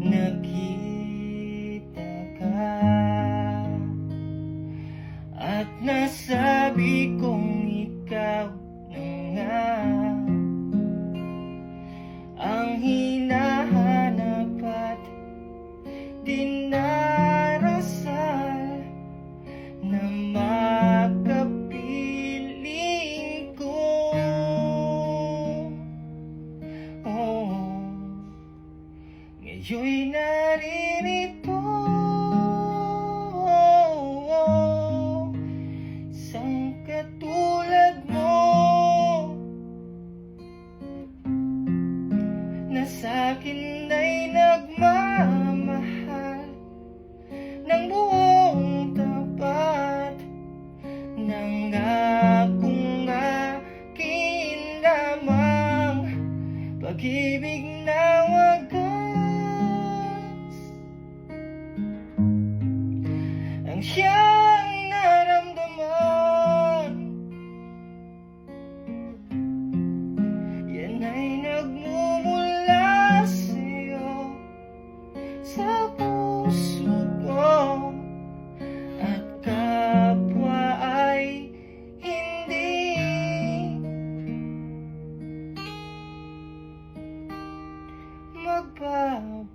nakita ka at nasabi kong ikaw na nga ang hinahanap at dinarasal na makapiling ko. Ngayon'y naririto isang katulad mo na sa'kin ay nagmamahal ng buong tapat, nangakong akin lamang pag-ibig na wagas. Ang siyang naramdaman, yan ay nagmumula sa'yo, sa puso ko, at kapwa ay hindi magbabago.